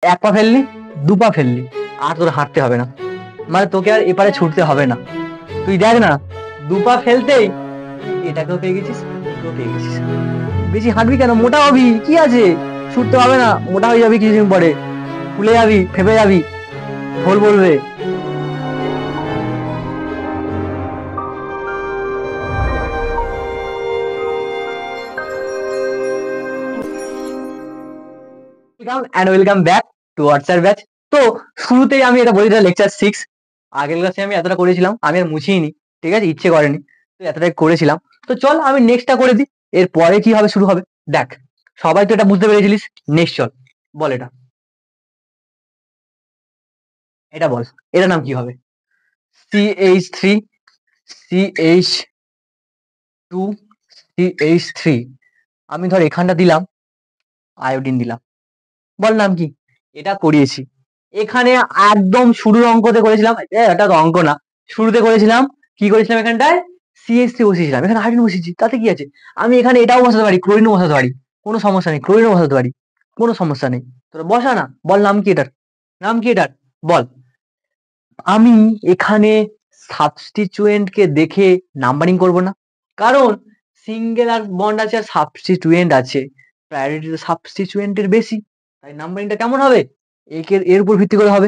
এক পা ফেললি, দু পা ফেললি, আর তোর হাঁটতে হবে না, মানে তোকে আর এপারে ছুটতে হবে না। তুই দেখ না, দু পা ফেলতেই এটাকেও পেয়ে গেছিস, এটাকেও পেয়ে গেছিস। বেশি হাঁটবি কেন, মোটা হবি, কি আছে, ছুটতে হবে না, মোটা হয়ে যাবি কিছুদিন পরে, ফুলে যাবি, ফেপে যাবি, ঢোল বলবে। Welcome and welcome back to WhatsApp batch. তো শুরুতেই আমি এটা বলি, লেকচার 6। আগের ক্লাসে আমি এতটা করেছিলাম, আমি আর মুছিনি, ঠিক আছে, ইচ্ছে করেনি, তো এতটাই করেছিলাম। তো চল আমি নেক্সটটা করে দিই, এরপরে কি হবে শুরু হবে দেখ। সবাই তো এটা বুঝতে পেরেছিলিস। নেক্সট চল, বল এটা, এটা বল, এটার নাম কি হবে? CH3, CH2, CH3। আমি ধর এখানটা দিলাম, আয়োডিন দিলাম, বল নাম কি? এটা করিয়েছি এখানে, একদম শুরুর অঙ্কতে করেছিলাম, এটা তো অঙ্ক না, শুরুতে করেছিলাম, কি করেছিলাম এখানটায়? CH3 বসিয়েছিলাম, এখানে আয়োডিন বসিয়েছি, তাতে কি আছে? আমি এখানে এটাও বসাতে পারি, ক্লোরিনও বসাতে পারি, কোনো সমস্যা নেই, ক্লোরিনও বসাতে পারি, কোনো সমস্যা নেই। তোরা বসা না, বল নাম কি এটার, নাম কি এটার, বল। আমি এখানে সাবস্টিচুয়েন্টকে দেখে নাম্বারিং করব না, কারণ সিঙ্গেল আর বন্ড আছে আর সাবস্টিচুয়েন্ট আছে, প্রায়োরিটি তো সাবস্টিচুয়েন্টের বেশি, তাই নাম্বারিংটা কেমন হবে? এর উপর ভিত্তি করে হবে,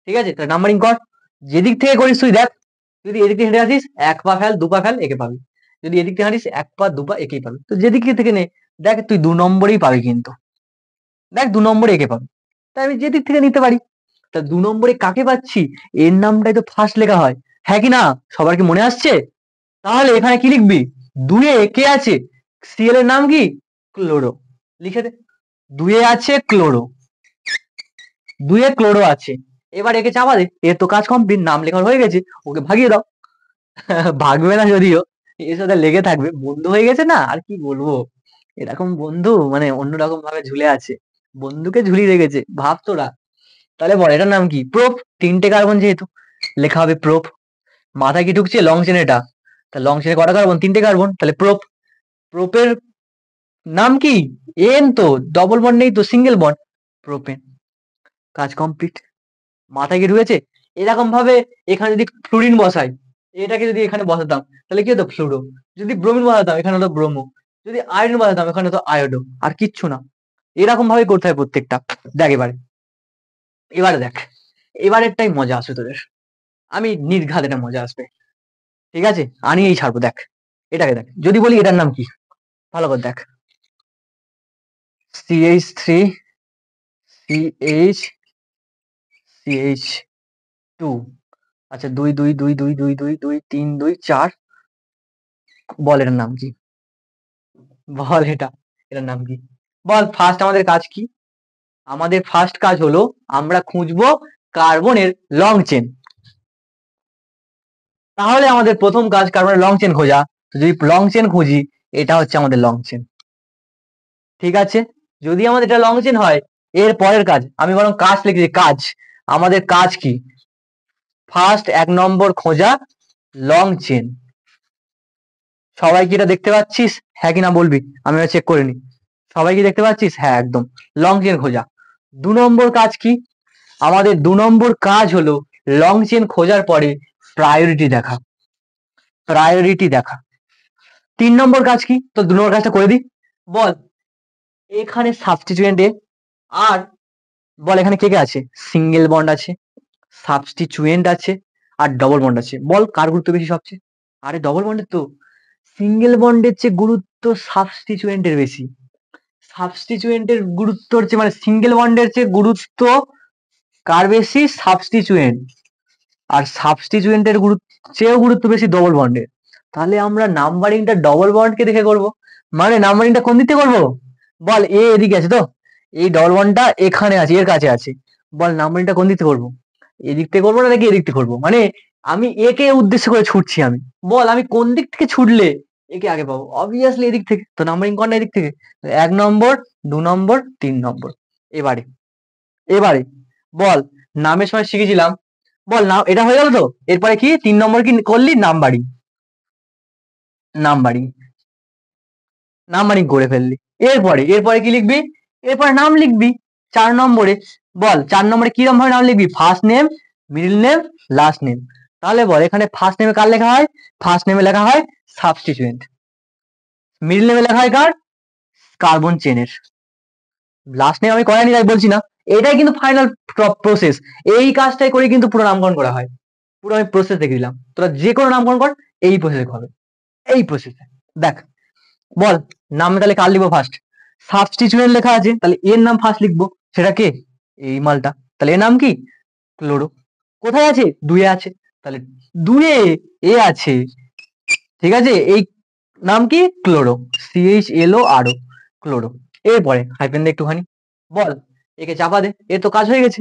ঠিক আছে? তাহলে নাম্বারিং কর, যেদিক থেকে করিস তুই দেখ। যদি এদিক থেকে হেঁটে আসিস, এক পা ফেল, দু পা ফেল, একে পাবি। যদি এদিক থেকে হাঁটিস, এক পা দু পা, একেই পাবি। তো যেদিক থেকে নে, দেখ তুই 2 নম্বরেই পাবি কিন্তু, দেখ 2 নম্বরে একে পাবি, তাই আমি যেদিক থেকে নিতে পারি। তা 2 নম্বরে কাকে পাচ্ছি? এর নামটাই তো ফার্স্ট লেখা হয়, হ্যাঁ কি না? সবার কি মনে আসছে? তাহলে এখানে কি লিখবি? 2-এ কে আছে? সিএল এর নাম কি? ক্লোরো, লিখে দে। 2-এ আছে ক্লোরো, 2-এ ক্লোরো আছে। এবার একে চাপা দে, এর তো কাজ কমপ্লিট, নাম লেখা হয়ে গেছে, ওকে ভাগিয়ে দাও। ভাগবে না যদিও, এর সাথে লেগে থাকবে, বন্ধু হয়ে গেছে না, আর কি বলবো, এরকম বন্ধু মানে অন্যরকম ভাবে ঝুলে আছে, বন্ধুকে ঝুলিয়ে রেখেছে, ভাব তোরা। তাহলে বল এটার নাম কি? প্রোপ, 3টে কার্বন যেহেতু, লেখা হবে প্রোপ। মাথায় কি ঢুকছে? লং চেন এটা, তা লং চেনে কটা কার্বন? 3টে কার্বন, তাহলে প্রোপ। প্রোপের নাম কি? এন তো, ডবল বন্ড নেই তো, সিঙ্গেল বন্ড, প্রোপেন। কাজ কমপ্লিট, মাথায় কি ঢুকেছে? এরকম ভাবে এখানে যদি ফ্লুরিন বসাই, এটাকে যদি এখানে বসাতাম, তাহলে কি হতো? ফ্লুরো। যদি ব্রোমিন বসাতাম, এখানে হতো ব্রোমো। যদি আয়োডিন বসাতাম, এখানে হতো আয়োডো, আর কিচ্ছু না। এরকম ভাবে করতে হয় প্রত্যেকটা। দেখ এবারে, এবারে দেখ, এবারেরটাই মজা আসবে তোদের, আমি নির্ঘাত এটা মজা আসবে, ঠিক আছে, আনিয়েই ছাড়বো। দেখ এটাকে, দেখ যদি বলি এটার নাম কি, ভালো করে দেখ। CH3, CH2, আচ্ছা 2 2 2 2 2 2 2 3 2 4, বল এটার নাম কি? বল এটা, এটার নাম কি? বল। ফার্স্ট আমাদের কাজ কি? আমাদের ফার্স্ট কাজ হলো আমরা খুঁজবো কার্বনের লং চেন। তাহলে আমাদের প্রথম কাজ কার্বনের লং চেন খোঁজা। তো যদি লং চেন খুঁজি, এটা হচ্ছে আমাদের লং চেন, ঠিক আছে? যদি আমাদের এটা লং চেন হয়, এর পরের কাজ, আমি বরং কাজ লিখেছি, কাজ। আমাদের কাজ কি? ফার্স্ট 1 নম্বর খোঁজা লং চেন। সবাই কি এটা দেখতে পাচ্ছিস? হ্যাঁ কি না বলবি, আমি চেক করে নি। সবাই কি দেখতে পাচ্ছিস? হ্যাঁ একদম, লং চেন খোঁজা। 2 নম্বর কাজ কি? আমাদের 2 নম্বর কাজ হলো লং চেন খোঁজার পরে প্রায়োরিটি দেখা, প্রায়োরিটি দেখা। 3 নম্বর কাজ কি? তো 2 নম্বর কাজটা করে দিই, বল। এখানে সাবস্টিচুয়েন্টে, আর বল এখানে কে কে আছে? সিঙ্গেল বন্ড আছে, সাবস্টিচুয়েন্ট আছে, আর ডবল বন্ড আছে। বল কার গুরুত্ব বেশি সবচেয়ে? আরে ডবল বন্ডের তো, সিঙ্গেল বন্ডের চেয়ে গুরুত্ব সাবস্টিচুয়েন্টের বেশি। সাবস্টিচুয়েন্টের গুরুত্বর চেয়ে, মানে সিঙ্গেল বন্ডের চেয়ে গুরুত্ব কার বেশি? সাবস্টিচুয়েন্ট। আর সাবস্টিচুয়েন্টের চেয়েও গুরুত্ব বেশি ডবল বন্ডের। তাহলে আমরা নাম্বারিংটা ডবল বন্ডকে দেখে করব, মানে নাম্বারিংটা কোন দিক থেকে করবো? বল, এদিকে আছে তো, এই ডবল বন্ডটা এখানে আছে, এর কাছে আছে, বল নাম্বারিংটা কোন দিক থেকে করবো? এদিক থেকে করবো না নাকি এদিক থেকে করবো? মানে আমি একে উদ্দেশ্য করে ছুটছি আমি, বল আমি কোন দিক থেকে ছুটলে একে আগে পাবো? অবভিয়াসলি এদিক থেকে, তো নাম্বারিং কর না এদিক থেকে। 1 নম্বর, 2 নম্বর, 3 নম্বর। এবারে, এবারে বল, নামের সময় শিখেছিলাম, বল নাম, এটা হয়ে গেল তো, এরপরে কি 3 নম্বর কি করলি? নাম্বারিং, নাম্বারিং, নাম্বারিং করে ফেললি। এরপরে, এরপরে কি লিখবি? এরপরে নাম লিখবি 4 নম্বরে। বল 4 নম্বরে কিরম ভাবে নাম লিখবি, first name, middle name, last name. তাহলে বল এখানে ফার্স্ট নেমে কার লেখা হয়, ফার্স্ট নেমে লেখা হয় সাবস্টিটিউয়েন্ট, মিডল নেমে লেখা হয় কার, কার্বন চেনের। লাস্ট নেম আমি করাইনি তাই বলছি না, এটাই কিন্তু ফাইনাল প্রসেস। এই কাজটাই করে কিন্তু পুরো নামকরণ করা হয়। পুরো আমি প্রসেস দেখে দিলাম, তোরা যে কোনো নামকরণ কর এই প্রসেসে হবে, এই প্রসেসে। দেখ বল নামে তাহলে কার লিখবো ফার্স্ট, সাবস্টিটিউয়েন্ট লেখা আছে, তাহলে এর নাম ফার্স্ট লিখবো, সেটা কে, এই মালটা। তাহলে এর নাম কি, ক্লোরো। কোথায় আছে, দুয়ে আছে, তাহলে দুয়ে এ আছে, ঠিক আছে। এই নাম কি, ক্লোরো, CHLORO, ক্লোরো। এরপরে হাইফেন দে একটুখানি, বল একে চাপা দে, এর তো কাজ হয়ে গেছে।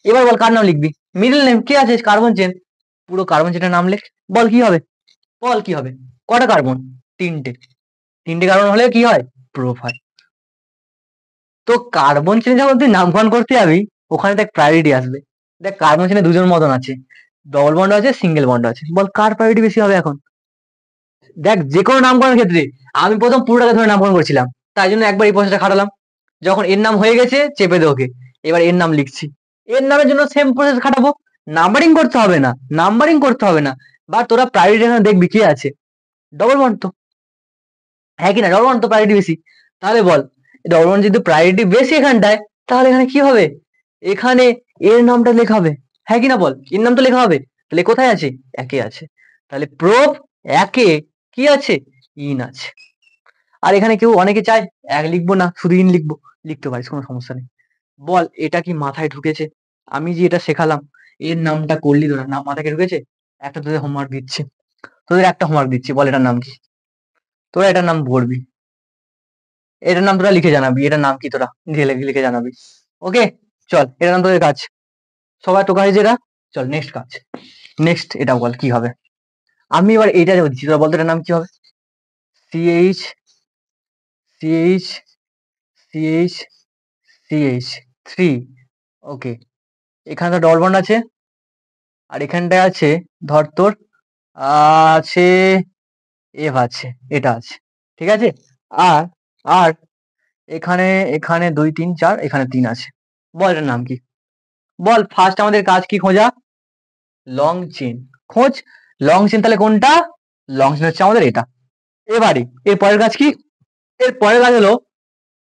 এবার বল কার নাম লিখবি, মিডল নেম কে আছে, কার্বন চেন, পুরো কার্বন চেনের নাম লেখ। বল কি হবে, বল কি হবে, কটা কার্বন, তিনটে, তিনটে কার্বন হলে কি হয়, প্রোপ হয়। তো কার্বন চেনে যখন তুই নামকরণ করতে যাবি, ওখানে দেখ প্রায়োরিটি আসবে। দেখ কার্বন চেনে দুজন মতন আছে, ডবল বন্ড আছে, সিঙ্গেল বন্ড আছে, বল কার প্রায়োরিটি বেশি হবে এখন। দেখ যে কোনো নামকরণের ক্ষেত্রে আমি প্রথম পুরোটাকে ধরে নামকরণ করছিলাম, তাই জন্য একবার এই প্রসেসটা খাটালাম। যখন এর নাম হয়ে গেছে চেপে দে ওকে, এবার এর নাম লিখছি। এর নামের জন্য সেম প্রসেস খাটাবো, নাম্বারিং করতে হবে না, নাম্বারিং করতে হবে না। বা তোরা প্রায়োরিটি এখানে দেখবি কি আছে, ডবল বন্ড তো, হ্যাঁ কিনা, ডবল বন্ড তো প্রায়োরিটি বেশি। তাহলে বল ডবল বন্ড যেহেতু প্রায়োরিটি বেশি এখানটায়, তাহলে এখানে কি হবে, এখানে এর নামটা লেখা হবে, হ্যাঁ কিনা বল, এর নাম তো লেখা হবে। তাহলে কোথায় আছে, একে আছে, তাহলে প্রোপ একে কি আছে, ইন আছে। আর এখানে কেউ অনেকে চায় এক লিখবো না, শুধু ইন লিখবো, লিখতে পারিস, কোনো সমস্যা নেই। বল এটা কি মাথায় ঢুকেছে, আমি যে এটা শেখালাম, এর নামটা করলি তোরা, নাম মাথায় ঢুকেছে। একটা তোদের হোমওয়ার্ক দিচ্ছি, তোদের একটা হোমওয়ার্ক দিচ্ছি, বল এটার নাম কি, তোরা এটার নাম পড়বি, এটার নাম তোরা লিখে জানাবি, এটার নাম কি তোরা লিখে লিখে জানাবি। ওকে চল, এটার নাম তোদের কাজ, সবাই টোকা হয়েছে এটা। চল নেক্সট কাজ, নেক্সট এটা বল কি হবে। আমি এবার এইটা দিচ্ছি, তোরা বলতো এটার নাম কি হবে, সিএইচ সিএইচ সিএইচ CH3, ওকে। এখানটা ডবল বন্ড আছে, আর এখানটায় আছে ধর তোর আছে এফ আছে, এটা আছে, ঠিক আছে। আর আর এখানে এখানে 2 3 4, এখানে 3 আছে। বল এটার নাম কি, বল ফার্স্ট আমাদের কাজ কি খোঁজা, লং চেন খোঁজ, লং চেন তাহলে কোনটা, লং চেন হচ্ছে আমাদের এটা। এবারে এর পরের কাজ কি, এর পরের কাজ হলো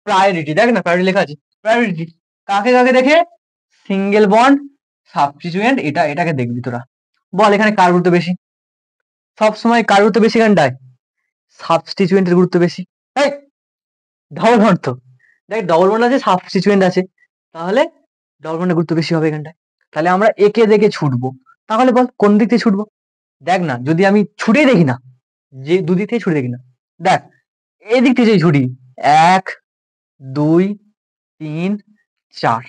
প্রায়োরিটি, দেখ না প্রায়োরিটি লেখা আছে, প্রায়োরিটি কাকে কাকে দেখে, সিঙ্গেল বন্ড, সাবস্টিটিউয়েন্ট, এটাকে দেখবি তোরা। বল এখানে কার গুরুত্ব বেশি, সবসময় কার গুরুত্ব বেশি এখানটায়, সাবস্টিটিউয়েন্টের গুরুত্ব বেশি। এই ডবল বন্ড তো, দেখ ডবল বন্ড আছে, সাবস্টিটিউয়েন্ট আছে, তাহলে ডবল বন্ডের গুরুত্ব বেশি হবে এখানটায়। তাহলে আমরা একে দেখে ছুটবো, তাহলে বল কোন দিক থেকে ছুটবো। দেখ না যদি আমি ছুটেই দেখি না, যে দুদিক থেকে ছুটে দেখি না, দেখ এদিক থেকে যদি ছুটি, 1 2 3 4,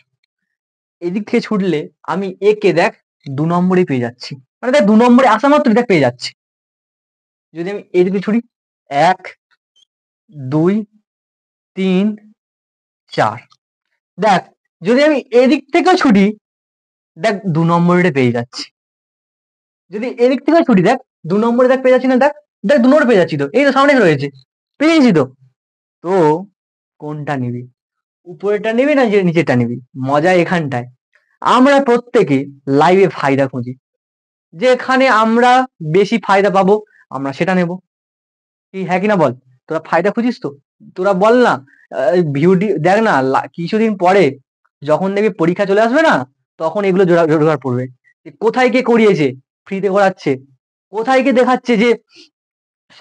এদিক থেকে ছুটলে আমি একে দেখ 2 নম্বরে পেয়ে যাচ্ছি, মানে দেখ 2 নম্বরে আসা মাত্র দেখ পেয়ে যাচ্ছি। যদি আমি এদিকে ছুটি, 1 2 3 4, দেখ যদি আমি এদিক থেকেও ছুটি, দেখ 2 নম্বরে পেয়ে যাচ্ছি। যদি এদিক থেকেও ছুটি, দেখ 2 নম্বরে দেখ পেয়ে যাচ্ছি না, দেখ দেখ 2 নম্বরে পেয়ে যাচ্ছি, তো এই তো সামনে রয়েছে, পেয়ে গেছি তো। তো কোনটা নিবি, উপরেরটা নিবি না যে নিচেরটা নিবি, মজা এখানটায়। আমরা প্রত্যেকে লাইভে ফায়দা খুঁজি, যেখানে আমরা বেশি ফায়দা পাবো আমরা সেটা নেব, কি হ্যাঁ কিনা বল। তোরা ফায়দা খুঁজিস তো, তোরা বল না, ভিউটি দেখ না, কিছুদিন পরে যখন দেখবি পরীক্ষা চলে আসবে না, তখন এগুলো জোগাড় পড়বে, যে কোথায় কে করিয়েছে, ফ্রিতে করাচ্ছে, কোথায় কে দেখাচ্ছে যে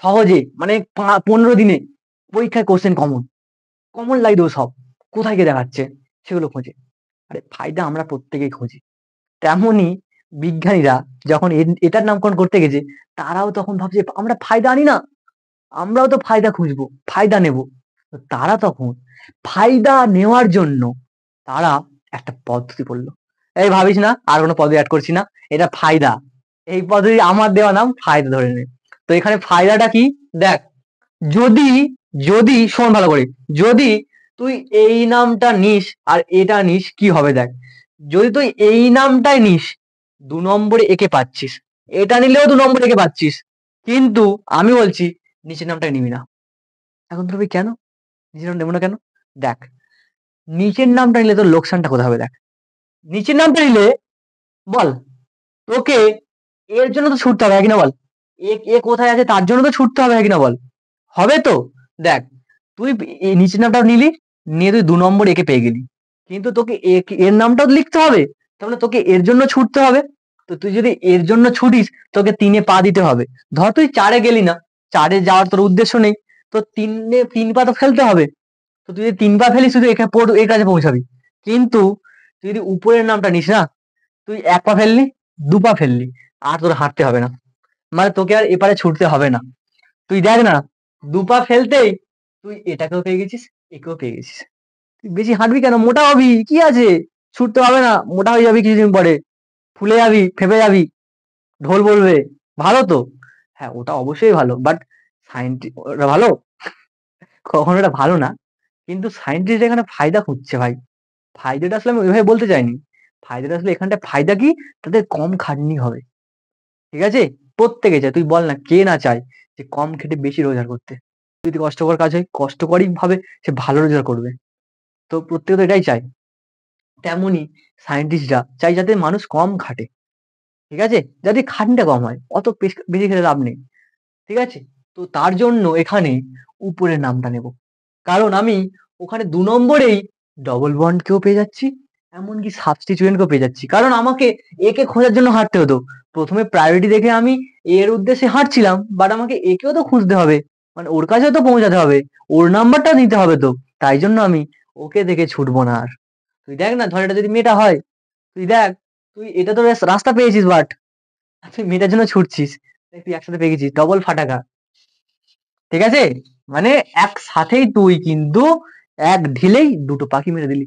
সহজে, মানে 15 দিনে পরীক্ষায় কোশ্চেন কমন, কমন লাই দেবো সব, কোথায় গিয়ে দেখাচ্ছে, সেগুলো খোঁজে। আরে ফায়দা আমরা প্রত্যেকেই খুঁজি, তেমনই বিজ্ঞানীরা যখন এটার নামকরণ করতে গেছে, তারাও তখন ভাবছে আমরা ফায়দা আনি না, আমরাও তো ফায়দা খুঁজবো, ফায়দা নেব। তো তারা তখন ফায়দা নেওয়ার জন্য তারা একটা পদ্ধতি বললো, এই ভাবিস না আর কোনো পদ্ধতি অ্যাড করছি না, এটা ফায়দা, এই পদ্ধতি আমার দেওয়া নাম, ফায়দা ধরে নে। তো এখানে ফায়দাটা কি, দেখ যদি যদি শোন ভালো করে, যদি তুই এই নামটা নিস আর এটা নিস কি হবে দেখ, যদি তুই এই নামটাই নিস 2 নম্বরে একে পাচ্ছিস, এটা নিলেও 2 নম্বরে একে পাচ্ছিস, কিন্তু আমি বলছি নিচের নামটাই নিবি না। এখন তুমি কেন নিচের নাম নেবো না কেন, দেখ নিচের নামটা নিলে তোর লোকসানটা কোথায় হবে দেখ, নিচের নামটা নিলে বল তোকে এর জন্য তো ছুটতে হবে কিনা বল, এ কোথায় আছে তার জন্য তো ছুটতে হবে কিনা বল, হবে তো। দেখ তুই এই নিচের নামটা নিলি, নিয়ে তুই 2 নম্বর একে পেয়ে গেলি, কিন্তু তোকে এর নামটাও লিখতে হবে, তাহলে তোকে এর জন্য ছুটতে হবে। তো তুই যদি এর জন্য ছুটিস তোকে 3-এ পা দিতে হবে। ধর তুই 4-এ গেলি না, 4-এ যাওয়ার তোর উদ্দেশ্য নেই, তো 3 পা তো ফেলতে হবে। তো তুই যদি 3 পা ফেলিস তুই এর কাছে পৌঁছাবি। কিন্তু তুই যদি উপরের নামটা নিস না, তুই 1 পা ফেললি, 2 পা ফেললি, আর তোর হাঁটতে হবে না, মানে তোকে আর এপারে ছুটতে হবে না। তুই দেখ না, 2 পা ফেলতেই তুই এটাকেও পেয়ে গেছিস, একেও পেয়ে গেছিস। তুই বেশি হাঁটবি কেন, মোটা হবি, কি আছে, ছুটতে হবে না, মোটা হয়ে যাবি কিছুদিন পরে, ফুলে যাবি, ফেপে যাবি, ঢোল বলবে, ভালো তো। হ্যাঁ ওটা অবশ্যই ভালো, বাট ওটা ভালো, কখনো এটা ভালো না। কিন্তু সায়েন্টিস্ট এখানে ফায়দা খুঁজছে ভাই, ফায়দাটা আসলে আমি ওইভাবে বলতে চাইনি। ফায়দাটা আসলে এখানটা ফায়দা কি, তাদের কম খাটনি হবে, ঠিক আছে। প্রত্যেকে চায়, তুই বল না কে না চায় যে কম খেটে বেশি রোজগার করতে। যদি কষ্টকর কাজ হয় কষ্টকরই ভাবে সে ভালো রোজগার করবে, তো প্রত্যেকে তো এটাই চায়। তেমনই সায়েন্টিস্টরা চাই যাতে মানুষ কম খাটে, ঠিক আছে, যাতে খাটনিটা কম হয়, অত বেশি খেলে লাভ নেই, ঠিক আছে। তো তার জন্য এখানে উপরের নামটা নেব, কারণ আমি ওখানে 2 নম্বরেই ডবল বন্ড কেও পেয়ে যাচ্ছি, এমনকি সাবস্টিটিউয়েন্ট কেও পেয়ে যাচ্ছি, কারণ আমাকে একে খোঁজার জন্য হাঁটতে হতো। প্রথমে প্রায়োরিটি দেখে আমি এর উদ্দেশ্যে হাঁটছিলাম, বাট আমাকে একেও তো খুঁজতে হবে, মানে ওর কাছেও তো পৌঁছাতে হবে, ওর নাম্বারটা নিতে হবে তো, তাই জন্য আমি ওকে দেখে ছুটবো না আর। তুই দেখ না, ধর এটা যদি মেয়েটা হয়, তুই দেখ, তুই এটা তো রাস্তা পেয়েছিস, বাট তুই মেয়েটার জন্য ছুটছিস, তুই একসাথে পেয়ে গেছিস ডবল ফাটাকা, ঠিক আছে। মানে একসাথেই তুই কিন্তু এক ঢিলেই 2টো পাখি মেরে দিলি,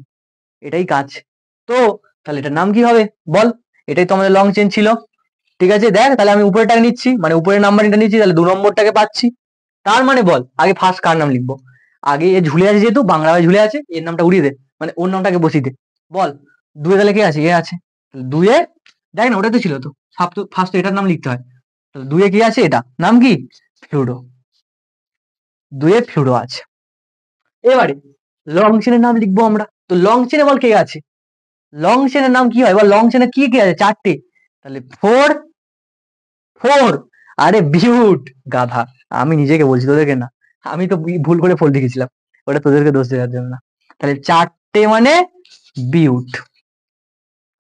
এটাই কাজ। তো তাহলে এটার নাম কি হবে বল, এটাই তো আমাদের লং চেন ছিল, ঠিক আছে। দেখ তাহলে আমি উপরেরটাকে নিচ্ছি, মানে উপরের নাম্বারটা নিচ্ছি, তাহলে 2 নম্বরটাকে পাচ্ছি। তার মানে বল আগে ফার্স্ট কার নাম লিখবো, আগে এ ঝুলে আছে যেহেতু বাংলা ভাবে ঝুলে আছে, এর নামটা উড়িয়ে দে, মানে ওর নামটাকে বসিয়ে দে। বল 2-এ তাহলে কে আছে, এ আছে, 2-এ, দেখ না ওটাই তো ছিল তো, ফার্স্ট এটার নাম লিখতে হয়, তাহলে 2-এ কি আছে, এটা নাম কি, ফ্লুডো, 2-এ ফ্লুডো আছে। এবারে লং চেনের নাম লিখবো আমরা, তো লং চেনে বল কে আছে, লং চেনের নাম কি হয়, এবার লং চেনে কি কে আছে, 4টে, তাহলে 4, আরে বিউট, গাধা, আমি নিজেকে বলছি তোদেরকে না, আমি তো ভুল করে ফোল লিখেছিলাম, ওটা তোদেরকে দোষ দেওয়ার জন্য না। তাহলে 4টে মানে বিউট,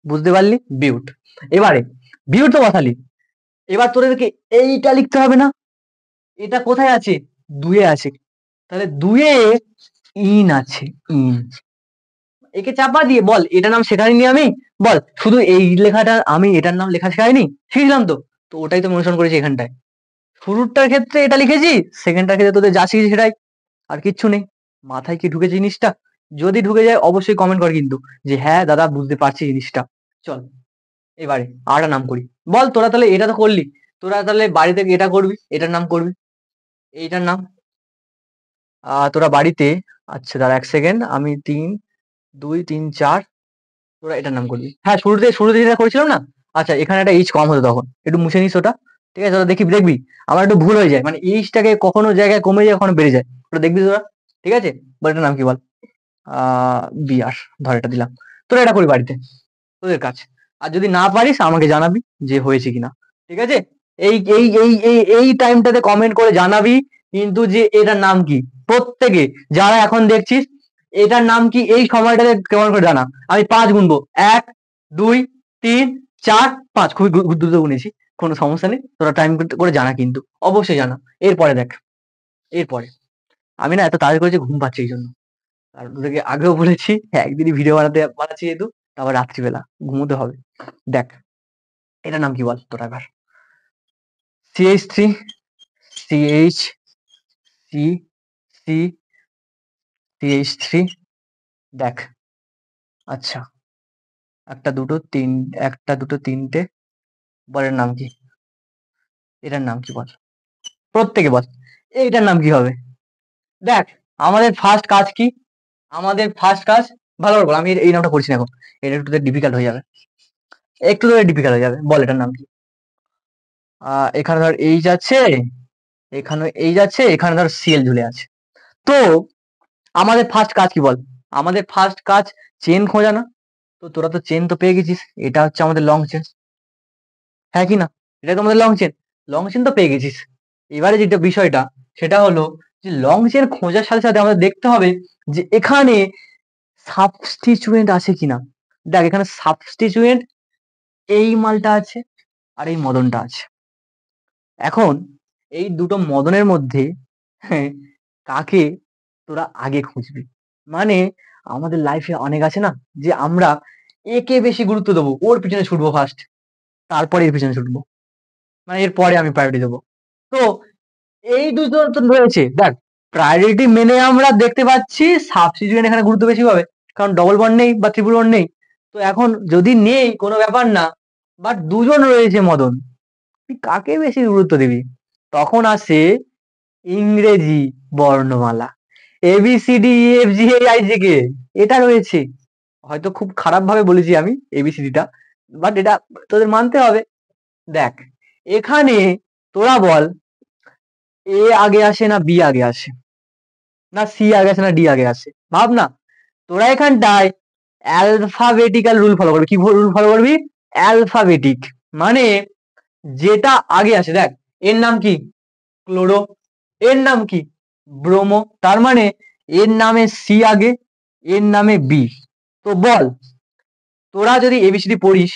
বুঝতে পারলি, বিউট। এবারে বিউট তো বসালি, এবার তোদেরকে এইটা লিখতে হবে না, এটা কোথায় আছে, 2-এ আছে, তাহলে 2-এ ইন আছে, ইন, একে চাপা দিয়ে বল এটার নাম শেখাইনি আমি, বল শুধু এই লেখাটা আমি এটার নাম লেখা শেখাইনি, শিখলাম তো, তো ওটাই তো মেনশন করেছি এখানটায়, শুরুরটার ক্ষেত্রে এটা লিখেছি, সেকেন্ডটার ক্ষেত্রে তোদের যা শিখেছি সেটাই, আর কিচ্ছু নেই। মাথায় কি ঢুকেছে জিনিসটা, যদি ঢুকে যায় অবশ্যই কমেন্ট কর কিন্তু, যে হ্যাঁ দাদা বুঝতে পারছি জিনিসটা। চল এবারে আরেকটা নাম করি, বল তোরা তাহলে এটা তো করলি, তোরা তাহলে বাড়িতে এটা করবি, এটার নাম করবি, এইটার নাম, তোরা বাড়িতে, আচ্ছা দাঁড়া 1 সেকেন্ড, আমি 3, 2, 3, 4, তোরা এটার নাম করবি। হ্যাঁ শুরুতে যেটা করেছিলাম না, আচ্ছা এখানে একটা এইচ কম হতো তখন, একটু মুছে নিস ওটা, ঠিক আছে, তোরা দেখবি আমার একটু ভুল হয়ে যায়, মানে এইচটাকে কখনো জায়গায় কমে যায় কখনো বেড়ে যায়, ওটা দেখবি তোরা, ঠিক আছে। বল এটার নাম কি বল, বিআর, ধর এটা দিলাম। তোরা এটা করি বাড়িতে, তোদের কাজ, আর যদি না পারিস আমাকে জানাবি যে হয়েছে কিনা, ঠিক আছে। এই টাইমটাতে কমেন্ট করে জানাবি কিন্তু, যে এটার নাম কি, প্রত্যেকে যারা এখন দেখছিস এটার নাম কি এই সময়টাতে কেমন করে জানা, আমি 5 গুনবো, 1, 2, 3, 4, 5, খুবই দ্রুত গুনেছি, কোনো সমস্যা নেই, তোরা টাইম করে জানা কিন্তু, অবশ্যই জানা। এরপরে দেখ, এরপরে আমি না এত তাড়াতাড়ি করেছি ঘুম পাচ্ছে এই জন্য, আর তোদেরকে আগেও বলেছি একদিনই ভিডিও বানাচ্ছি যেহেতু, তারপর রাত্রিবেলা ঘুমোতে হবে। দেখ এটার নাম কি বল তোরা এবার, CH3, CH, C, C, CH3, দেখ, আচ্ছা একটা দুটো তিনটে, বলের নাম কি, এটার নাম কি বল, প্রত্যেকে বল এইটার নাম কি হবে। দেখ আমাদের ফার্স্ট কাজ কি, আমাদের ফার্স্ট কাজ, ভালো করে বল, আমি এই নামটা পড়ছি না এখন, এটা একটু ডিফিকাল্ট হয়ে যাবে, একটু তোদের ডিফিকাল্ট হয়ে যাবে, বল এটার নাম কি। এখানে ধর এইচ আছে, এখানে এইচ আছে, এখানে ধর সিএল ঝুলে আছে। তো আমাদের ফার্স্ট কাজ কি বল, আমাদের ফার্স্ট কাজ চেন খোঁজা না, তো তোরা তো চেন তো পেয়ে গেছিস, এটা হচ্ছে আমাদের লং চেন, হ্যাঁ কি না? এটা তো আমাদের লং চেন, লং চেন তো পেয়ে গেছিস। এবারে যেটা বিষয়টা সেটা হলো যে লং চেন খোঁজার সাথে সাথে আমাদের দেখতে হবে যে এখানে সাবস্টিচুয়েন্ট আছে কিনা। দেখ এখানে সাবস্টিচুয়েন্ট এই মালটা আছে আর এই মদনটা আছে। এখন এই দুটো মদনের মধ্যে হ্যাঁ, কাকে তোরা আগে খুঁজবি? মানে আমাদের লাইফে অনেক আছে না যে আমরা একে বেশি গুরুত্ব দেবো, ওর পিছনে ছুটবো ফার্স্ট, তারপরে এর পিছনে ছুটবো, মানে এর পরে আমি প্রায়োরিটি দেবো। তো এই দুটো তো রয়েছে, দেখ প্রায়োরিটি মেনে আমরা দেখতে পাচ্ছি সাবস্টিটিউয়েন্ট এখানে গুরুত্ব বেশি পাবে, কারণ ডবল বন্ড নেই বা ট্রিপল বন্ড নেই। তো এখন যদি নেই কোনো ব্যাপার না, বাট দুজন রয়েছে মদন, তুই কাকে বেশি গুরুত্ব দিবি? তখন আসে ইংরেজি বর্ণমালা, ABCDEFGHIJK, এটা রয়েছে। হয়তো খুব খারাপ ভাবে বলেছি আমি ABCDটা, বাট এটা তোদের মানতে হবে। দেখ এখানে তোরা বল এ আগে আসে না বি আগে আসে, না সি আগে আসে না ডি আগে আসে, ভাব না। তোরা এখানটায় অ্যালফাবেটিক্যাল রুল ফলো করবি। কি রুল ফলো করবি? অ্যালফাবেটিক, মানে যেটা আগে আসে। দেখ এর নাম কি? ক্লোরো। এর নাম কি? ব্রোমো। তার মানে এর নামে সি আগে, এর নামে বি। তো বল তোরা যদি এবিসিডি পড়িস,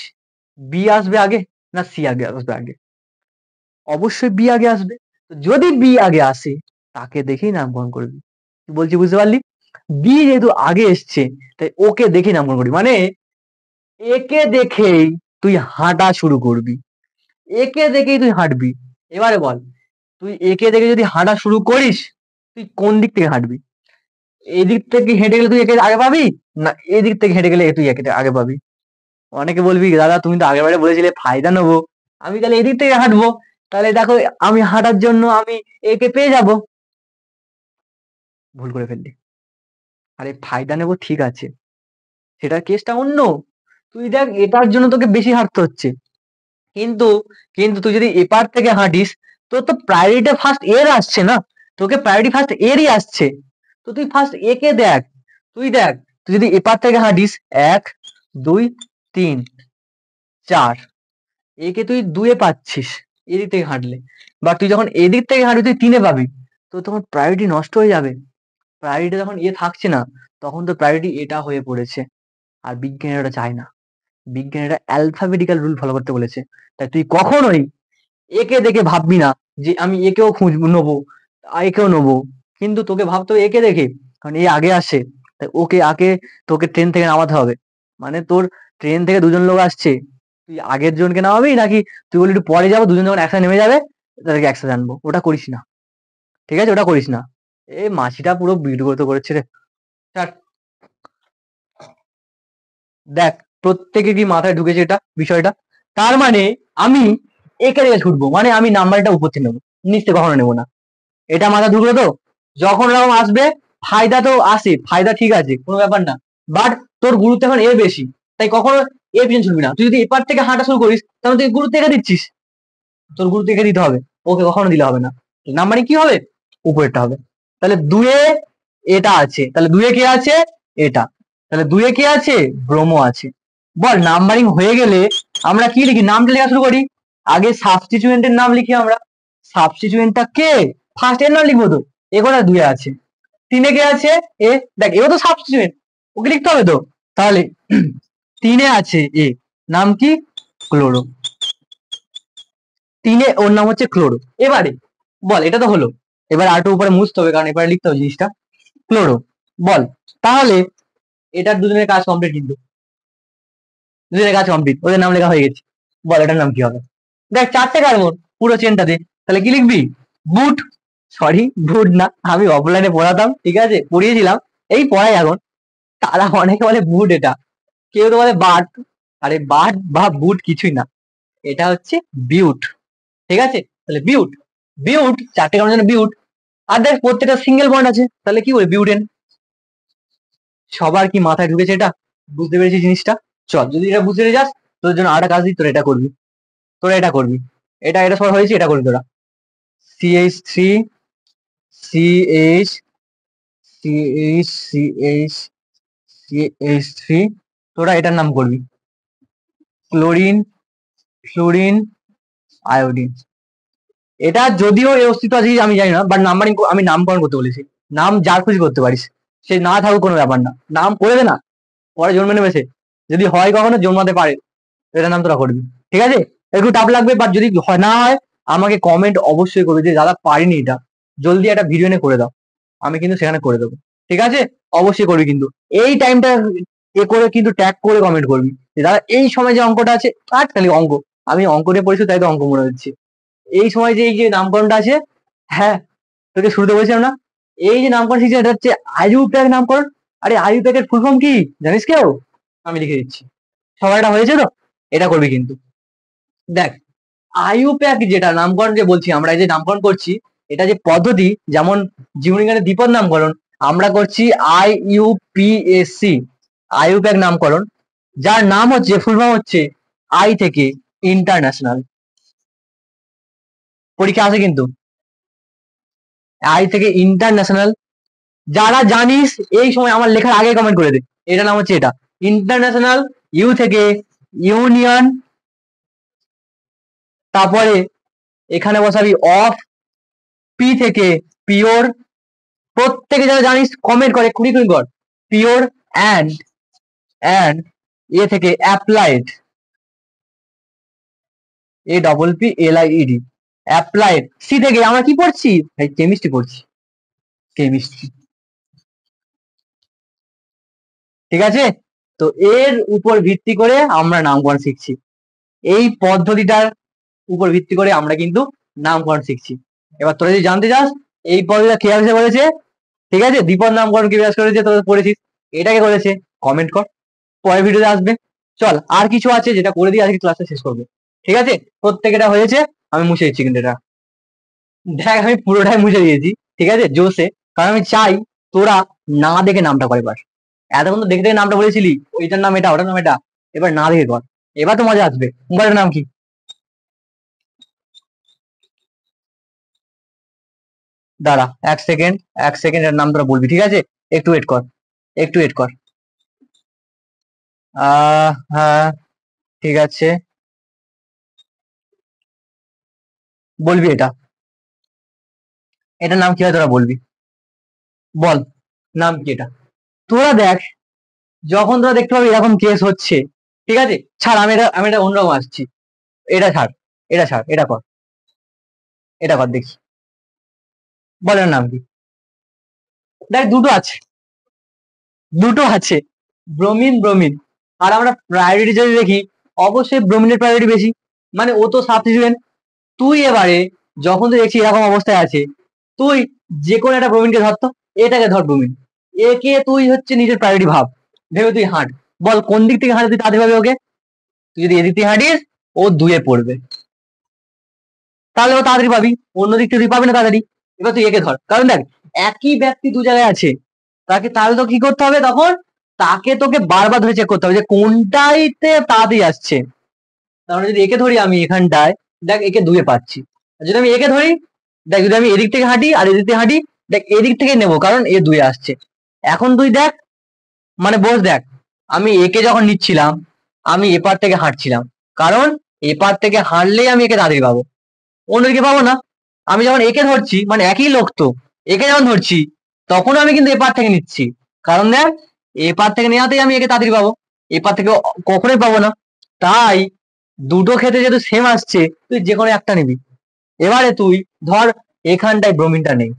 বি আসবে আগে না সি আগে আসবে আগে? অবশ্যই বি আগে আসবে। তো যদি বি আগে আসে তাকে দেখেই নামকরণ করবি। কি বলছি বুঝতে পারলি? বি যেহেতু আগে এসছে তাই ওকে দেখেই নামকরণ করবি, মানে একে দেখেই তুই হাঁটা শুরু করবি, একে দেখেই তুই হাঁটবি। এবারে বল তুই একে দেখে যদি হাঁটা শুরু করিস, তুই কোন দিক থেকে হাঁটবি? এদিক থেকে হেঁটে গেলে তুই একে আগে পাবি, না এদিক থেকে হেঁটে গেলে তুই একে আগে পাবি? অনেকে বলবি দাদা তুমি তো আগের বারে বলেছিলে ফায়দা নেবো, আমি তাহলে এদিক থেকে হাঁটবো, তাহলে দেখো আমি হাঁটার জন্য আমি একে পেয়ে যাব। ভুল করে ফেললি। আরে ফায়দা নেবো ঠিক আছে, সেটার কেসটা অন্য। তুই দেখ এটার জন্য তোকে বেশি হাঁটতে হচ্ছে, কিন্তু কিন্তু তুই যদি এপার থেকে হাঁটিস, তোর তো প্রায়োরিটি ফার্স্ট এর আসছে না, তোকে প্রায়োরিটি ফার্স্ট এরই আসছে। তো তুই ফার্স্ট একে দেখ। তুই দেখ তুই যদি এপার থেকে হাঁটিস, 1 2 3 4, একে তুই 2 এ পাচ্ছিস এদিক থেকে হাঁটলে, বা তুই যখন এদিক থেকে হাঁটবি তুই 3 এ পাবি। তো তখন প্রায়োরিটি নষ্ট হয়ে যাবে। প্রায়োরিটি যখন এ থাকছে না, তখন তো প্রায়োরিটি এটা হয়ে পড়েছে। আর বিজ্ঞানীরা ওটা চায় না, বিজ্ঞানীরা অ্যালফাবেটিক্যাল রুল ফলো করতে বলেছে। তাই তুই কখনোই একে দেখে ভাববি না যে আমি একেও নেবো, একেও নেবো। কিন্তু তোকে ভাবতে হবে একে দেখে, কারণ এ আগে আসে, তাই ওকে আগে তোকে ট্রেন থেকে নামাতে হবে। মানে তোর ট্রেন থেকে দুজন লোক আসছে, তুই আগের জনকে নামাবি নাকি তুই বলি একটু পরে যাবো, দুজন যখন একসাথে নেমে যাবে তাদেরকে একসাথে আনবো? ওটা করিস না, ঠিক আছে? ওটা করিস না। এই মাছিটা পুরো বিড়গত করেছে রে। ছাড়। দেখ প্রত্যেকে কি মাথায় ঢুকেছে এটা বিষয়টা? তার মানে আমি একে দিকে ছুটবো, মানে আমি নাম্বারটা উপর থেকে নেবো, নিচ থেকে কখনো নেবো না। এটা মাথা ঢুকলো তো? যখন এরকম আসবে, ফায়দা তো আসে, ফায়দা ঠিক আছে কোনো ব্যাপার না, বাট তোর গুরুত্ব এখন এর বেশি, তাই কখনো এর পিছনে ছুটবি না। তুই যদি এপার থেকে হাঁটা শুরু করিস তাহলে তুই গুরুত্ব একে দিচ্ছিস, তোর গুরুত্ব একে দিতে হবে, ওকে কখনো দিলে হবে না। নাম্বারিং কি হবে? উপরেরটা হবে। তাহলে দুয়ে এটা আছে, তাহলে দুয়ে কে আছে? এটা। তাহলে দুয়ে কে আছে? ব্রোমো আছে। বল নাম্বারিং হয়ে গেলে আমরা কি লিখি? নামটা লেখা শুরু করি। আগে সাবস্টিটিউয়েন্টের নাম লিখি আমরা। সাবস্টিটিউয়েন্টটা কে? ফার্স্ট এর নাম লিখবো তো। এ কোথায়? দুয়ে আছে। তিনে কে আছে? এ। দেখ এও তো সাবস্টিটিউয়েন্ট, ওকে লিখতে হবে তো। তাহলে তিনে আছে এ, নাম কি? ক্লোরো। তিনে ওর নাম হচ্ছে ক্লোরো। এবারে বল এটা তো হলো, এবার আরেকটু উপরে মুছতে হবে কারণ এবারে লিখতে হবে জিনিসটা। ক্লোরো। বল তাহলে এটার দুজনের কাজ কমপ্লিট, কিন্তু দুজনের কাজ কমপ্লিট, ওদের নাম লেখা হয়ে গেছে। বল এটার নাম কি হবে? দেখ 4টে কার্বন পুরো চেনটাতে, তাহলে কি লিখবি? বুট। সরি বুট না, আমি অফলাইনে পড়াতাম, ঠিক আছে পড়িয়েছিলাম, এই পড়াই এখন। তারা অনেকে বলে বুট, এটা কেউ তো বলে বাট। আরে বাট বা বুট কিছুই না, এটা হচ্ছে বিউট, ঠিক আছে? তাহলে বিউট, বিউট 4টে কার্বনের জন্য বিউট। আর দেখ প্রত্যেকটা সিঙ্গেল বন্ড আছে, তাহলে কি বলে? বিউটেন। সবার কি মাথায় ঢুকেছে এটা? বুঝতে পেরেছি জিনিসটা? চল যদি এটা বুঝতে পেরে যাস, তোর জন্য আরেকটা কাজ দিই, তোরা এটা করবি, তোরা এটা করবি। এটা এটা সবার হয়েছে, এটা করবি তোরা। CH3 CH CH CH CH3 তোরা এটার নাম করবি ক্লোরিন, ফ্লুরিন, আয়োডিন। এটা যদিও এর অস্তিত্ব আছে কি আমি জানি না, বাট নাম্বারিং আমি নামকরণ করতে বলেছি। নাম যার খুশি করতে পারিস, সে না থাকুক কোনো ব্যাপার না, নাম করে দে না, পরে জন্মে নেবে সে, যদি হয় কখনো জন্মাতে পারে, এটার নাম তোরা করবি। ঠিক আছে, একটু টাফ লাগবে, বাট যদি না হয় আমাকে কমেন্ট অবশ্যই করবে যে দাদা পারিনি এটা, জলদি একটা ভিডিও নিয়ে করে দাও, আমি কিন্তু সেখানে করে দেবো। ঠিক আছে, অবশ্যই করবি কিন্তু এই টাইমটা এ করে কিন্তু ট্যাগ করে কমেন্ট করবি যে দাদা এই সময় যে অঙ্কটা আছে, কাট খালি অঙ্ক, আমি অঙ্ক নিয়ে পড়েছি তাই তো অঙ্ক মনে হচ্ছে, এই সময় যে এই যে নামকরণটা আছে, হ্যাঁ তোকে শুরুতে বলছিলাম না, এই যে নামকরণ শিখছে এটা হচ্ছে আইইউপ্যাক নামকরণ। আরে আইইউপ্যাকের ফুল ফর্ম কি জানিস কেউ? আমি লিখে দিচ্ছি, সবার এটা হয়েছে তো, এটা করবি কিন্তু। দেখ আইইউপ্যাক যেটা নামকরণ যে বলছি আমরা, এই যে নামকরণ করছি, এটা যে পদ্ধতি, যেমন জীববিজ্ঞানের দ্বিপদ নামকরণ আমরা করছি আইইউপিএসসি, আইইউপ্যাক নামকরণ, যার নাম হচ্ছে ফুল ফর্ম হচ্ছে আই থেকে ইন্টারন্যাশনাল। পরীক্ষা আছে কিন্তু, আই থেকে ইন্টারন্যাশনাল, যারা জানিস এই সময় আমার লেখার আগে কমেন্ট করে দে, এটা নাম হচ্ছে এটা ইন্টারন্যাশনাল, ইউ থেকে ইউনিয়ন, তারপরে এখানে বসাবি অফ, পি থেকে পিওর, প্রত্যেকে যারা জানিস কমেন্ট করে কুড়ি কুড়ি কর, পিওর, অ্যান্ড অ্যান্ড এ থেকে applied, A double P L I E D, applied, C থেকে আমরা কি পড়ছি ভাই, কেমিস্ট্রি পড়ছি, কেমিস্ট্রি। ঠিক আছে, তো এর উপর ভিত্তি করে আমরা নামকরণ শিখছি, এই পদ্ধতিটার উপর ভিত্তি করে আমরা কিন্তু নামকরণ শিখছি। এবার তোরা যদি জানতে চাস এই পদ্ধতিটা কে আবিষ্কার করেছে, ঠিক আছে, দ্বিপদ নামকরণ কে আবিষ্কার করেছে তোরা পড়েছিস, এটাকে করেছে, কমেন্ট কর, পরের ভিডিওতে আসবে। চল আর কিছু আছে যেটা করে দিয়ে আজকে ক্লাসটা শেষ করবো। ঠিক আছে, প্রত্যেকেটা হয়েছে, আমি মুছে দিচ্ছি কিন্তু এটা, দেখ আমি পুরোটাই মুছে দিয়েছি, ঠিক আছে জোসে, কারণ আমি চাই তোরা না দেখে নামটা করে পাস, এতক্ষণ তো দেখে দেখে নামটা বলেছিলি, ওইটার নাম এটা, ওটার নাম এটা, এবার না দেখে কর, এবার তো মজা আসবে। মোবাইলের নাম কি? দাঁড়া এক সেকেন্ড, এক সেকেন্ড, এর নাম তোরা বলবি, ঠিক আছে, একটু ওয়েট কর, একটু ওয়েট কর। হ্যাঁ ঠিক আছে, বলবি এটা, এটার নাম কি হয় তোরা বলবি, বল নাম কি এটা। তোরা দেখ যখন তোরা দেখতে পাবি এরকম কেস হচ্ছে, ঠিক আছে, ছাড়, আমি এটা অন্যরকম আসছি, এটা ছাড়, এটা ছাড়, এটা কর, এটা কর দেখি, বলের নাম কি? দেখ দুটো আছে, দুটো আছে, ব্রোমিন ব্রোমিন, আর আমরা প্রায়োরিটি যদি দেখি অবশ্যই ব্রোমিনের প্রায়োরিটি বেশি, মানে ও তো সাবস্টিটিউয়েন্ট। তুই এবারে যখন তুই দেখছি এরকম অবস্থায় আছে, তুই যে কোনো একটা ব্রোমিনকে ধরতো, এটাকে ধর ব্রোমিন, একে তুই হচ্ছে নিজের প্রায়োরিটি ভাব, ভেবে তুই হাঁট, বল কোন দিক থেকে হাঁটে তুই তাড়াতাড়ি পাবি ওকে, তুই যদি এদিক থেকে হাঁটিস ও দুয়ে পড়বে, তাহলে ও তাড়াতাড়ি পাবি, অন্য দিক থেকে তুই পাবি না তাড়াতাড়ি। এবার তুই একে ধর, কারণ দেখ একই ব্যক্তি দু জায়গায় আছে, তাকে তাহলে তো কি করতে হবে তখন, তাকে তোকে বারবার ধরে চেক করতে হবে যে কোনটাইতে তাড়াতাড়ি আসছে। তাহলে যদি একে ধরি আমি এখানটায়, দেখ একে দুয়ে পাচ্ছি, যদি আমি একে ধরি, দেখ যদি আমি এদিক থেকে হাঁটি আর এদিক থেকে হাঁটি, দেখ এদিক থেকে নেবো কারণ এ দুয়ে আসছে। এখন তুই দেখ, মানে বস দেখ, আমি একে যখন নিচ্ছিলাম আমি এপার থেকে হাঁটছিলাম, কারণ এপার থেকে হাঁটলেই আমি একে তাড়াতাড়ি পাবো, অন্যদিকে পাবো না। আমি যখন একে ধরছি, মানে একই লোক তো, একে যখন ধরছি তখন আমি কিন্তু এপার থেকে নিচ্ছি, কারণ দেখ এপার থেকে নেওয়াতেই আমি একে তাড়াতাড়ি পাবো, এপার থেকে কখনোই পাবো না। তাই দুটো ক্ষেত্রে যেহেতু সেম আসছে, তুই যে কোনো একটা নিবি। এবারে তুই ধর এখানটায় ব্রোমিনটা নেই,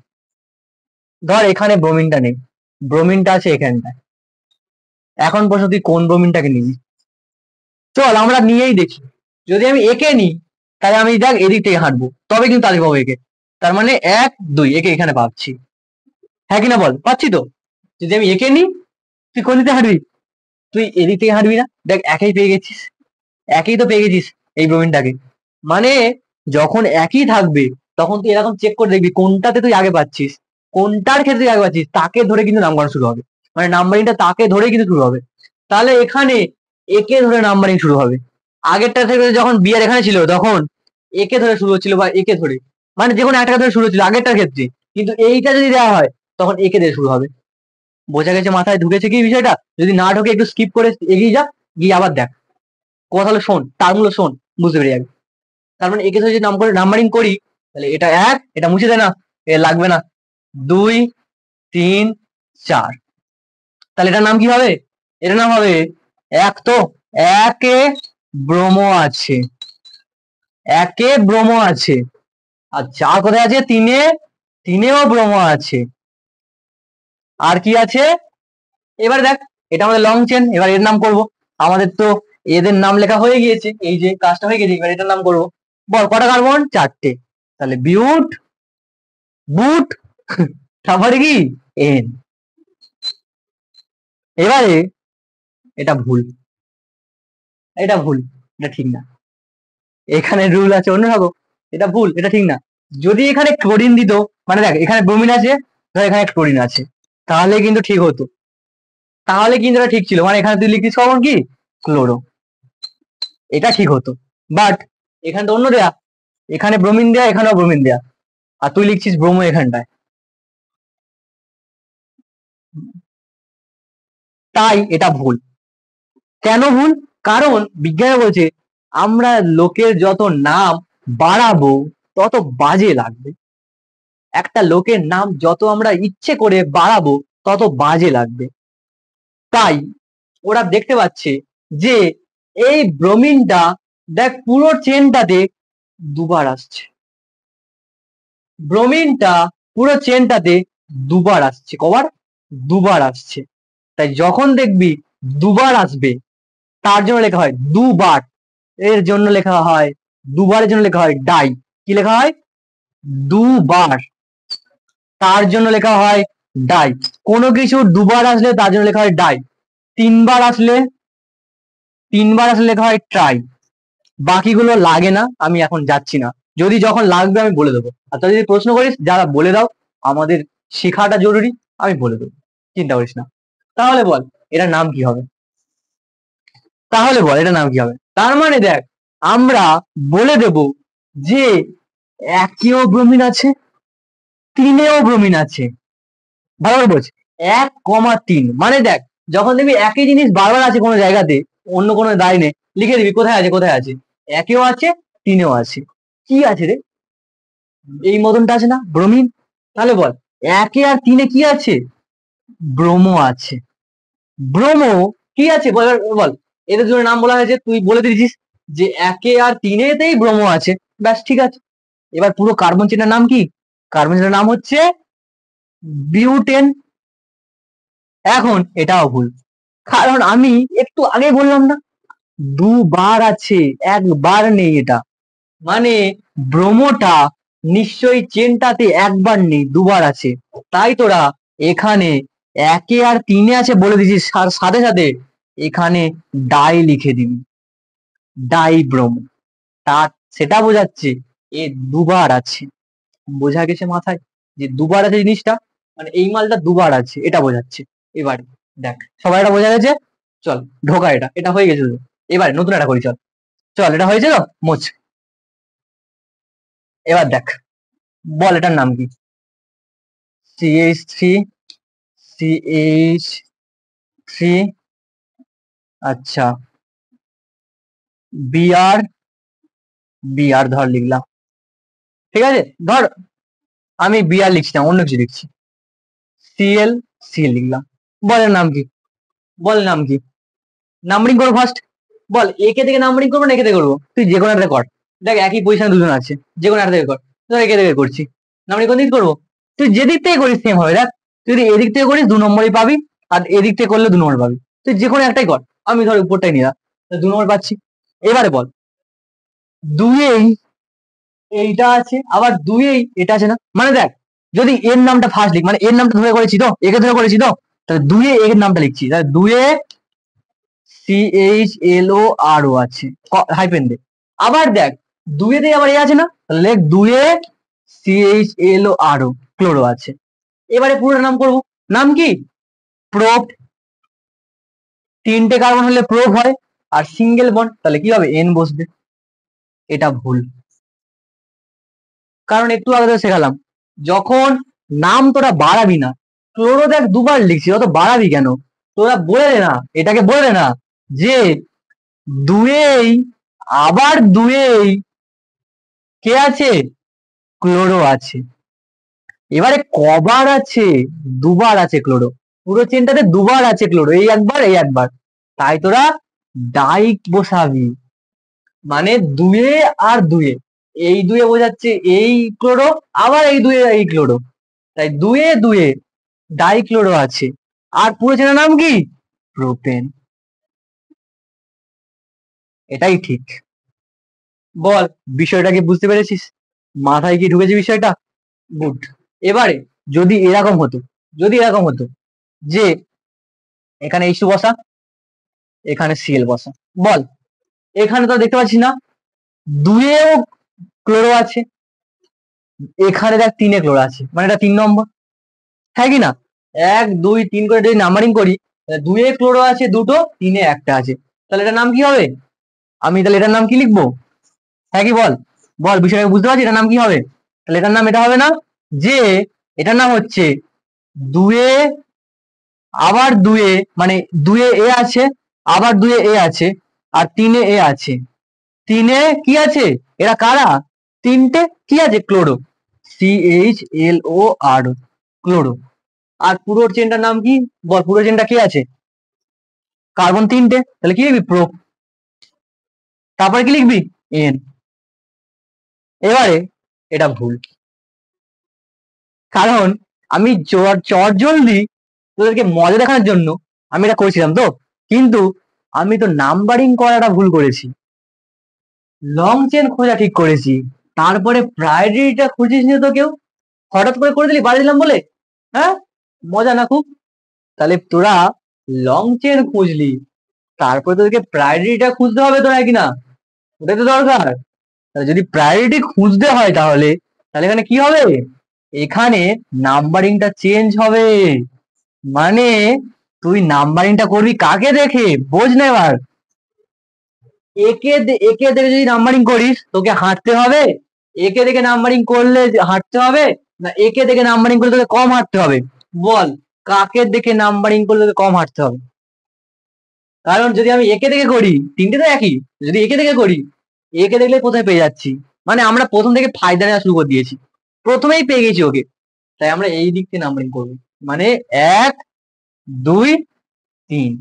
ধর এখানে ব্রোমিনটা নেই, ব্রোমিনটা আছে এখানটায়, এখন প্রশ্ন তুই কোন ব্রোমিনটাকে নিবি? চল আমরা নিয়েই দেখি, যদি আমি একে নিই তাহলে আমি দেখ এদিক থেকে হাঁটবো, তবে কিন্তু তাড়াতাড়ি পাবো একে, তার মানে এক দুই, একে এখানে পাচ্ছি, হ্যাঁ কিনা বল, পাচ্ছি তো। যদি আমি একে নিই তুই কোন দিকে হাঁটবি, তুই এদিক থেকে হাঁটবি না, দেখ একেই পেয়ে গেছিস, একই তো পেয়ে গেছিস এই ব্রোমিনটাকে, মানে যখন একই থাকবে তখন তুই এরকম চেক করে দেখবি কোনটাতে তুই আগে পাচ্ছিস, কোনটার ক্ষেত্রে তুই আগে পাচ্ছিস তাকে ধরে কিন্তু নাম্বারিং শুরু হবে, মানে নাম্বারিংটা তাকে ধরে কিন্তু শুরু হবে। তাহলে এখানে একে ধরে নাম্বারিং শুরু হবে, আগেরটা থেকে যখন বিয়ার এখানে ছিল তখন একে ধরে শুরু হচ্ছিল বা একে ধরে, মানে যে কোনো একটা ধরে শুরু হচ্ছিল আগেরটার ক্ষেত্রে, কিন্তু এইটা যদি দেওয়া হয় তখন একে দিয়ে শুরু হবে। বোঝা গেছে, মাথায় ঢুকেছে কি বিষয়টা? যদি না ঢোকে একটু স্কিপ করে এগিয়ে যা, গিয়ে আবার দেখ কথা হলো, শোন টার্মগুলো শোন, বুঝতে পেরে যাবি। তার মানে একে যদি নাম্বারিং করি, তাহলে এটা 1, এটা মুছে দেয় না, এ লাগবে না, 2, 3, 4। তাহলে এটার নাম কি হবে? এটার নাম হবে 1। তো 1-এ ব্রোমো আছে, 1-এ ব্রোমো আছে। আচ্ছা, আর কোথায় আছে? 3-এ, 3-এও ব্রোমো আছে। আর কি আছে? এবার দেখ, এটা আমাদের লং চেন, এবার এর নাম করব। আমাদের তো এদের নাম লেখা হয়ে গিয়েছে, এই যে কাজটা হয়ে গেছে, এবার এটার নাম করব। বল কটা কার্বন? 4টে। তাহলে বিউট, বুট, তারপরে কি এন। এবারে এটা ভুল, এটা ভুল, এটা ঠিক না। এখানে রুল আছে অন্যরকম, এটা ভুল, এটা ঠিক না। যদি এখানে ক্লোরিন দিত, মানে দেখ এখানে ব্রোমিন আছে, ধর এখানে ক্লোরিন আছে, তাহলে কিন্তু ঠিক হতো, তাহলে কিন্তু এটা ঠিক ছিল। মানে এখানে তুই লিখিস কখন কি ক্লোরো, এটা ঠিক হতো। বাট এখানে তো অন্য দেয়া, এখানে ব্রোমিন দেয়া, এখানেও ব্রোমিন দেয়া, আর তুই লিখছিস ব্রোমো এখানটায়, তাই এটা ভুল। কেন ভুল? কারণ বিজ্ঞানে বলছে আমরা লোকের যত নাম বাড়াবো তত বাজে লাগবে। একটা লোকের নাম যত আমরা ইচ্ছে করে বাড়াবো তত বাজে লাগবে। তাই ওরা দেখতে পাচ্ছে যে এই ব্রোমিনটা দেখ পুরো চেনটাতে দুবার আসছে, ব্রোমিনটা পুরো চেনটাতে দুবার আসছে। কবার? দুবার আসছে। তাই যখন দেখবি দুবার আসবে, তার জন্য লেখা হয় দুবার, এর জন্য লেখা হয় দুবারের জন্য লেখা হয় ডাই। কি লেখা হয়? দুবার, তার জন্য লেখা হয় ডাই। কোনো কিছু দুবার আসলে তার জন্য লেখা হয় ডাই। তিনবার আসলে, লেখা হয় ট্রাই। বাকিগুলো লাগে না, আমি এখন যাচ্ছি না, যদি যখন লাগবে আমি বলে দেবো। আর তুই যদি প্রশ্ন করিস, যারা বলে দাও, আমাদের শেখাটা জরুরি, আমি বলে দেবো, চিন্তা করিস না। তাহলে বল এটার নাম কি হবে? তাহলে বল এটার নাম কি হবে? তার মানে দেখ, আমরা বলে দেব যে 1-এও ব্রোমিন আছে, 3-এও ব্রোমিন আছে। ভালো করে বলছি, 1,3। মানে দেখ, যখন দেখবি একই জিনিস বারবার আছে কোনো জায়গাতে, অন্য কোনো লাইনে লিখে দিবি কোথায় আছে, কোথায় আছে, 1-এও আছে, 3-এও আছে। কি আছে রে? এই মদনটা আছে না, ব্রোমিন। তাহলে বল 1-এ আর 3-এ কি আছে? ব্রোমো আছে। ব্রোমো কি আছে বল, বল। এদের জন্য নাম বলা হয়েছে, তুই বলে দিয়েছিস যে 1-এ আর 3-এতেই ব্রোমো আছে, ব্যাস ঠিক আছে। এবার পুরো কার্বন চেনের নাম কি? কার্বন চেনের নাম হচ্ছে বিউটেন। এখন এটাও ভুল, কারণ আমি একটু আগে বললাম না, দুবার আছে, একবার নেই। এটা মানে ব্রোমোটা নিশ্চয়ই চেনটাতে একবার নেই, দুবার আছে। তাই তোরা এখানে 1-এ আর 3-এ আছে বলে দিছিস, সাথে সাথে এখানে ডাই লিখে দিবি, ডাই ব্রোমো। তার সেটা বোঝাচ্ছে এ দুবার আছে। বোঝা গেছে মাথায় যে দুবার আছে জিনিসটা, মানে এই মালটা দুবার আছে, এটা বোঝাচ্ছে। এবার দেখ, সবাই এটা বোঝা গেছে? চল ঢোকা, এটা এটা হয়ে গেছে তো। এবার নতুন একটা করি, চল চল, এটা হয়েছে তো, মোচ। এবার দেখ, বল এটার নাম কি? CH3, CH3, আচ্ছা, Br, Br ধর লিখলাম, ঠিক আছে। ধর আমি Br লিখছি না, অন্য কিছু লিখছি, Cl, Cl লিখলাম। বলের নাম কি? বল নাম কি? নাম্বারিং করো ফার্স্ট। বল একে থেকে নাম্বারিং করবো না একে থেকে করবো? তুই যে কোনো একটা কর, দেখ একই পজিশনে দুজন আছে, যে কোনো একটা থেকে কর। ধর একে থেকে করছি, নাম্বারিং কোন দিক করবো? তুই যেদিক থেকে করিস সেম হবে। দেখ তুই যদি এদিক থেকে করিস 2 নম্বরই পাবি, আর এদিক থেকে করলে 2 নম্বর পাবি। তুই যে কোনো একটাই কর, আমি ধর উপরটাই নিলাম, 2 নম্বর পাচ্ছি। এবারে বল, দুইয়েই এইটা আছে, আবার দুইয়েই এটা আছে না। মানে দেখ, যদি এর নামটা ফার্স্ট লিখ, মানে এর নামটা ধরে করেছি তো, একে ধরে করেছি তো, তাহলে দুইয়ে এর নামটা লিখছি, তাহলে দুইয়ে CHLORO আছে, হাইপেন দে। আবার দেখ, দুইয়েতে আবার এ আছে না, তাহলে লেখ দুইয়ে CHLORO, ক্লোরো আছে। এবারে পুরো নাম করব, নাম কি? প্রোপ। 3টে কার্বন হলে প্রোপ হয়, আর সিঙ্গেল বন্ড, তাহলে কি হবে? N বসবে। এটা ভুল, কারণ একটু আগে তো শেখালাম, যখন নাম তোরা বাড়াবি না, ক্লোরো দেখ দুবার লিখছি, অত বাড়াবি কেন? তোরা বলে দে না, এটাকে বলে দে না যে দুয়েই আবার দুয়েই কে আছে? ক্লোরো আছে। এবারে কবার আছে? দুবার আছে ক্লোরো। পুরো চেনটাতে দুবার আছে ক্লোরো, এই একবার এই একবার। তাই তোরা ডাইক বসাবি, মানে দুয়ে আর দুয়ে, এই দুয়ে বোঝাচ্ছে এই ক্লোরো, আবার এই দুয়ে এই ক্লোরো, তাই দুয়ে দুয়ে ডাইক্লোরো আছে। আর পুরো চেনার নাম কি? প্রোপেন। এটাই ঠিক। বল, বিষয়টা কি বুঝতে পেরেছিস? মাথায় কি ঢুকেছে বিষয়টা? গুড। এবারে যদি এরকম হতো, যদি এরকম হতো যে এখানে H2 বসা, এখানে Cl বসা, বল এখানে তো দেখতে পাচ্ছিস না দুয়েও ক্লোরো আছে, এখানে দেখ তিনে ক্লোরো আছে, মানে এটা 3 নম্বর, হ্যাঁ কি না? 1 2 3 করে যদি নাম্বারিং করি, দুয়ে ক্লোরো আছে দুটো, তিনে একটা আছে, তাহলে এটার নাম কি হবে? আমি তাহলে এটার নাম কি লিখবো? হ্যাঁ কি বল, বল বিষয়টা বুঝতে পারছি, এটার নাম কি হবে? তাহলে এটার নাম এটা হবে না যে, এটার নাম হচ্ছে দুয়ে আবার দুয়ে, মানে দুয়ে এ আছে, আবার দুয়ে এ আছে, আর তিনে এ আছে, তিনে কি আছে? এরা কারা? তিনটে কি আছে? Chloro, CHLOR, chloro. আর পুরো চেনটার নাম কি বল? পুরো চেনটা কি আছে? কার্বন তিনটে, তাহলে কি লিখবি? প্রো। তারপরে কি লিখবি? এন। এবারে এটা ভুল, কারণ আমি চট জলদি তোদেরকে মজা দেখানোর জন্য আমি এটা করেছিলাম তো, কিন্তু আমি তো নাম্বারিং করাটা ভুল করেছি। লং চেন খোঁজা ঠিক করেছি, তারপরে প্রায়োরিটিটা খুঁজিস নি তো কেউ, হঠাৎ করে দিলি বাড়ি দিলাম বলে। হ্যাঁ, মজা না খুব? তাহলে তোরা লং চেন খুঁজলি, তারপরে তোদেরকে প্রায়োরিটিটা খুঁজতে হবে তোরা কিনা, ওটাই তো দরকার। তাহলে যদি প্রায়োরিটি খুঁজতে হয় তাহলে তাহলে এখানে কি হবে? এখানে নাম্বারিংটা চেঞ্জ হবে, মানে তুই নাম্বারিংটা করবি কাকে দেখে? বোঝ না এবার। একে দেখে যদি নাম্বারিং করিস তোকে হাঁটতে হবে, একে দেখে নাম্বারিং করলে হাঁটতে হবে, না একে দেখে নাম্বারিং করলে তোকে কম হাঁটতে হবে? বল, কাকে দেখে নাম্বারিং করলে তোকে কম হাঁটতে হবে? কারণ যদি আমি একে দেখে করি, তিনটে তো একই, যদি একে দেখে করি, একে দেখলে কোথায় পেয়ে যাচ্ছি, মানে আমরা প্রথম থেকে ফায়দা নেওয়া শুরু করে দিয়েছি, প্রথমেই পেয়ে গেছি ওকে, তাই আমরা এই দিক থেকে নাম্বারিং করবো, মানে 1 2 3,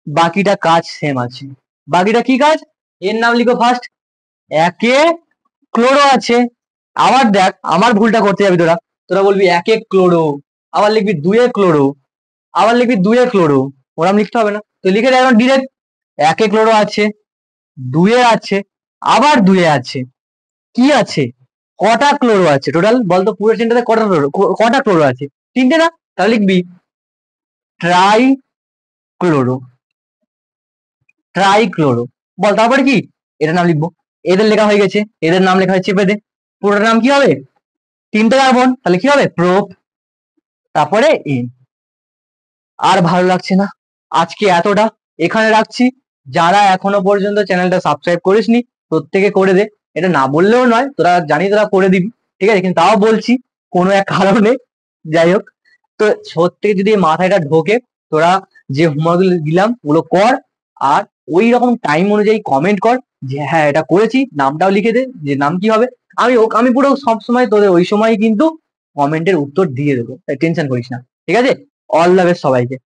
বাকিটা কাজ সেম আছে। বাকিটা কি কাজ? এর নাম লিখো ফার্স্ট, একে ক্লোরো আছে, আবার দেখ আমার ভুলটা করতে যাবি তোরা, তোরা বলবি একে ক্লোরো, আবার লিখবি দুয়ে ক্লোরো, আবার লিখবি দুয়ে ক্লোরো, ওরম লিখতে হবে না, তো লিখে দেখ ডিরেক্ট, একে ক্লোরো আছে, দুয়ে আছে, আবার দুয়ে আছে, কি আছে? কটা ক্লোরো আছে টোটাল বলতো? পুরো চেনটাতে কটা ক্লোরো আছে? তিনটে না? তাহলে লিখবি ট্রাই ক্লোরো, ট্রাই ক্লোরো। বল তারপরে কি? এটার নাম লিখবো, এদের লেখা হয়ে গেছে, এদের নাম লেখা হয়ে চেপে দে, পুরোটার নাম কি হবে? তিনটে কার্বন, তাহলে কি হবে? প্রোপ, তারপরে ইন। আর ভালো লাগছে না, আজকে এতটা, এখানে রাখছি। যারা এখনো পর্যন্ত চ্যানেলটা সাবস্ক্রাইব করিসনি প্রত্যেকে করে দে, এটা না বললেও নয়, তোরা জানি তোরা করে দিবি, ঠিক আছে, কিন্তু তাও বলছি কোনো এক কারণে, যাই হোক। তো সত্যি যদি মাথায় এটা ঢোকে, তোরা যে হোমওয়ার্ক দিলাম ওগুলো কর, আর ওই রকম টাইম অনুযায়ী কমেন্ট কর যে হ্যাঁ এটা করেছি, নামটাও লিখে দে যে নাম কি হবে। আমি পুরো সব সময় তোদের ওই সময় কিন্তু কমেন্টের উত্তর দিয়ে দেবো, তাই টেনশন করিস না, ঠিক আছে? অল দ্য বেস্ট সবাইকে।